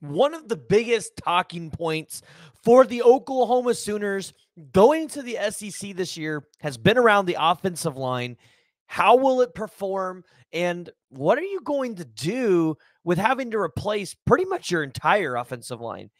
One of the biggest talking points for the Oklahoma Sooners going to the SEC this year has been around the offensive line. How will it perform? And what are you going to do with having to replace pretty much your entire offensive line?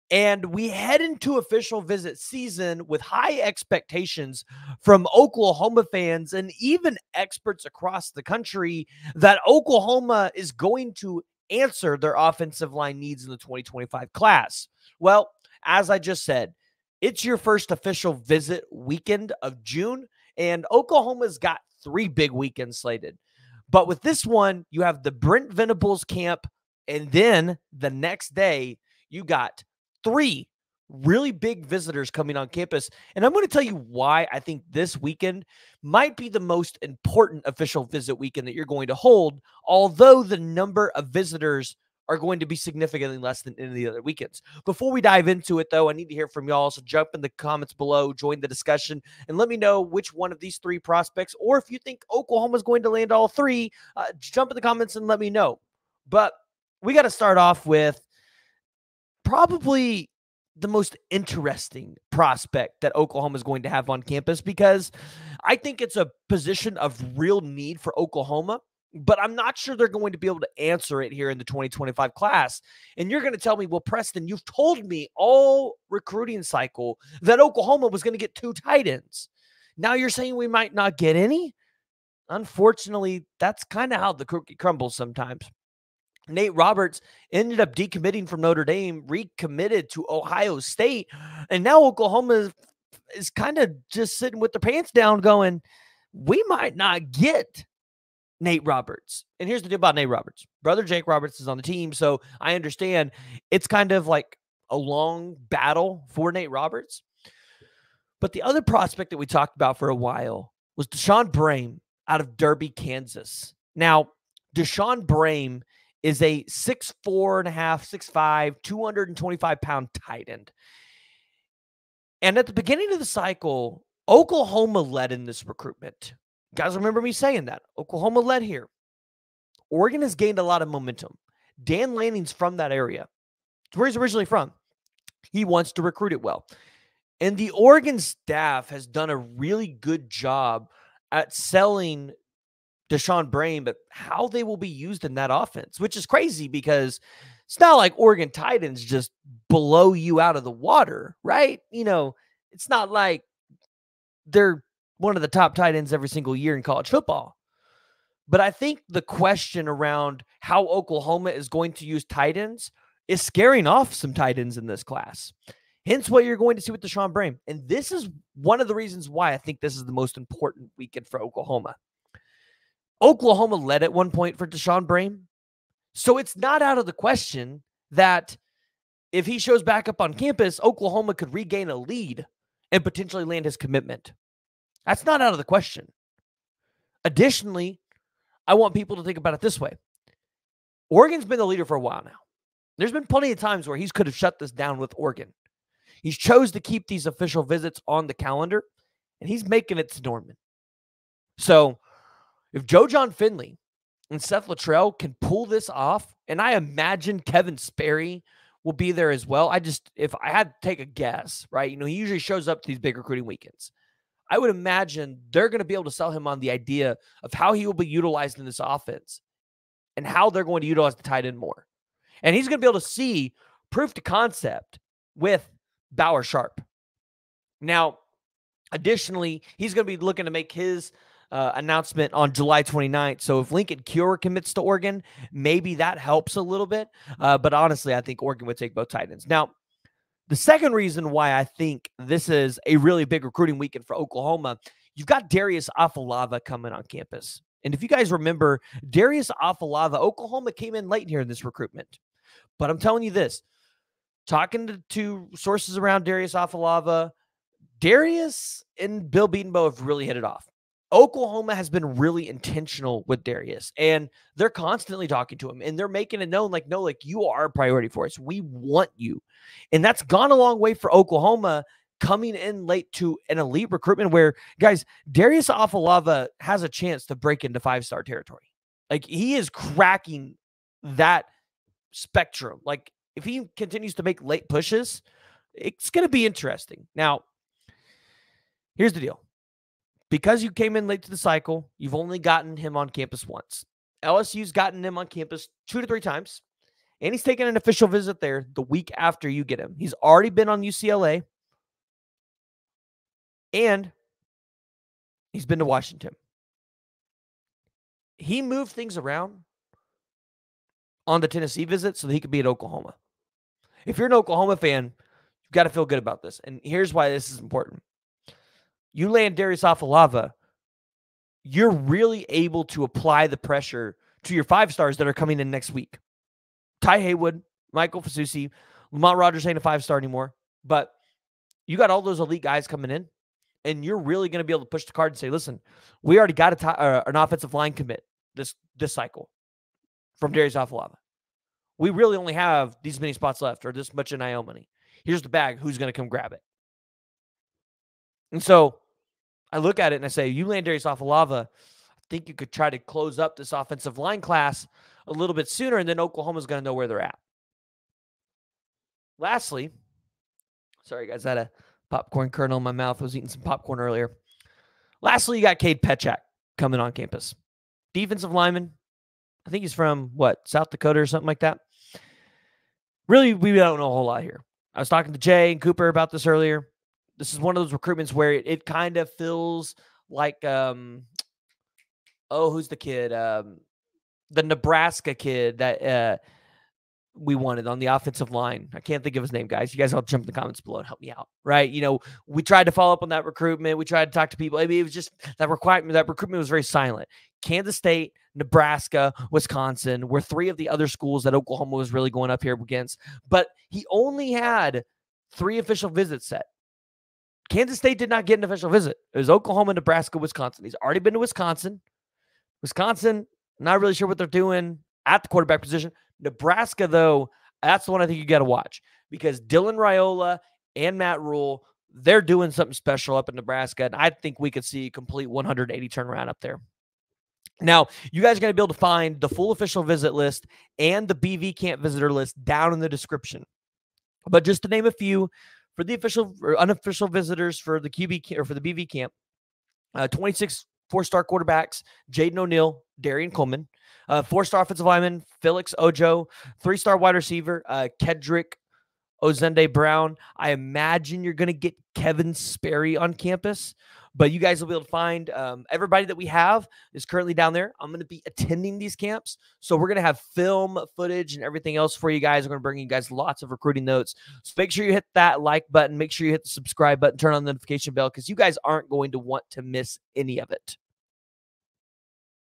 And we head into official visit season with high expectations from Oklahoma fans and even experts across the country that Oklahoma is going to answer their offensive line needs in the 2025 class. Well, as I just said, it's your first official visit weekend of June, and Oklahoma's got 3 big weekends slated. But with this one, you have the Brent Venables camp, and then the next day, you got 3 really big visitors coming on campus. And I'm going to tell you why I think this weekend might be the most important official visit weekend that you're going to hold, although the number of visitors are going to be significantly less than any of the other weekends. Before we dive into it, though, I need to hear from y'all. So jump in the comments below, join the discussion, and let me know which one of these 3 prospects, or if you think Oklahoma's going to land all 3, jump in the comments and let me know. But we got to start off with probably the most interesting prospect that Oklahoma is going to have on campus, because I think it's a position of real need for Oklahoma, but I'm not sure they're going to be able to answer it here in the 2025 class. And you're going to tell me, well, Preston, you've told me all recruiting cycle that Oklahoma was going to get 2 tight ends. Now you're saying we might not get any? Unfortunately, that's kind of how the cookie crumbles sometimes. Nate Roberts ended up decommitting from Notre Dame, recommitted to Ohio State, and now Oklahoma is kind of just sitting with their pants down going, we might not get Nate Roberts. And here's the deal about Nate Roberts. Brother Jake Roberts is on the team, so I understand it's kind of like a long battle for Nate Roberts. But the other prospect that we talked about for a while was Deshaun Brame out of Derby, Kansas. Now, Deshaun Brame is a 6'4.5", 6'5", 225-pound tight end. And at the beginning of the cycle, Oklahoma led in this recruitment. You guys remember me saying that. Oklahoma led here. Oregon has gained a lot of momentum. Dan Lanning's from that area. It's where he's originally from. He wants to recruit it well. And the Oregon staff has done a really good job at selling Deshaun Brame, but how they will be used in that offense, which is crazy because it's not like Oregon tight ends just blow you out of the water, right? You know, it's not like they're one of the top tight ends every single year in college football. But I think the question around how Oklahoma is going to use tight ends is scaring off some tight ends in this class. Hence what you're going to see with Deshaun Brame. And this is one of the reasons why I think this is the most important weekend for Oklahoma. Oklahoma led at one point for Deshaun Brame. So it's not out of the question that if he shows back up on campus, Oklahoma could regain a lead and potentially land his commitment. That's not out of the question. Additionally, I want people to think about it this way. Oregon's been the leader for a while now. There's been plenty of times where he could have shut this down with Oregon. He's chose to keep these official visits on the calendar, and he's making it to Norman. So if Joe John Finley and Seth Luttrell can pull this off, and I imagine Kevin Sperry will be there as well. If I had to take a guess, right? You know, he usually shows up to these big recruiting weekends. I would imagine they're going to be able to sell him on the idea of how he will be utilized in this offense and how they're going to utilize the tight end more. And he's going to be able to see proof to concept with Bauer Sharp. Now, additionally, he's going to be looking to make his announcement on July 29th. So if Lincoln Cure commits to Oregon, maybe that helps a little bit. But honestly, I think Oregon would take both tight ends. Now, the second reason why I think this is a really big recruiting weekend for Oklahoma, you've got Darius Afalava coming on campus. And if you guys remember, Darius Afalava, Oklahoma came in late here in this recruitment. But I'm telling you this, talking to sources around Darius Afalava, Darius and Bill Beatonbow have really hit it off. Oklahoma has been really intentional with Darius, and they're constantly talking to him, and they're making it known, like, no, like, you are a priority for us. We want you. And that's gone a long way for Oklahoma coming in late to an elite recruitment where, guys, Darius Afalava has a chance to break into 5-star territory. Like, he is cracking that spectrum. Like, if he continues to make late pushes, it's going to be interesting. Now, here's the deal. Because you came in late to the cycle, you've only gotten him on campus once. LSU's gotten him on campus 2 to 3 times, and he's taken an official visit there the week after you get him. He's already been on UCLA, and he's been to Washington. He moved things around on the Tennessee visit so that he could be at Oklahoma. If you're an Oklahoma fan, you've got to feel good about this. And here's why this is important. You land Darius Afalava, you're really able to apply the pressure to your 5 stars that are coming in next week. Ty Haywood, Michael Fasusi, Lamont Rogers ain't a 5-star anymore, but you got all those elite guys coming in, and you're really going to be able to push the card and say, listen, we already got an offensive line commit this cycle from Darius Afalava. We really only have these many spots left or this much NIL money. Here's the bag. Who's going to come grab it? And so I look at it and I say, you land Darius Afalava, I think you could try to close up this offensive line class a little bit sooner, and then Oklahoma's going to know where they're at. Lastly, sorry guys, I had a popcorn kernel in my mouth. I was eating some popcorn earlier. Lastly, you got Kade Pietzack coming on campus. Defensive lineman. I think he's from, South Dakota or something like that. Really, we don't know a whole lot here. I was talking to Jay and Cooper about this earlier. This is one of those recruitments where it kind of feels like, who's the kid? The Nebraska kid that we wanted on the offensive line. I can't think of his name, guys. You guys all jump in the comments below and help me out, right? You know, we tried to follow up on that recruitment. We tried to talk to people. I mean, it was just that recruitment was very silent. Kansas State, Nebraska, Wisconsin were 3 of the other schools that Oklahoma was really going up here against. But he only had 3 official visits set. Kansas State did not get an official visit. It was Oklahoma, Nebraska, Wisconsin. He's already been to Wisconsin. Wisconsin, not really sure what they're doing at the quarterback position. Nebraska, though, that's the one I think you got to watch because Dylan Raiola and Matt Rule, they're doing something special up in Nebraska, and I think we could see a complete 180 turnaround up there. Now, you guys are going to be able to find the full official visit list and the BV camp visitor list down in the description. But just to name a few, for the official or unofficial visitors for the QB or for the BV camp, 26 4-star quarterbacks, Jaden O'Neal, Dereon Coleman, 4-star offensive lineman, Felix Ojo, 3-star wide receiver, Keidric Osunde-Brown. I imagine you're going to get Kevin Sperry on campus, but you guys will be able to find everybody that we have is currently down there. I'm going to be attending these camps, so we're going to have film footage and everything else for you guys. We're going to bring you guys lots of recruiting notes. So make sure you hit that like button. Make sure you hit the subscribe button, turn on the notification bell, because you guys aren't going to want to miss any of it.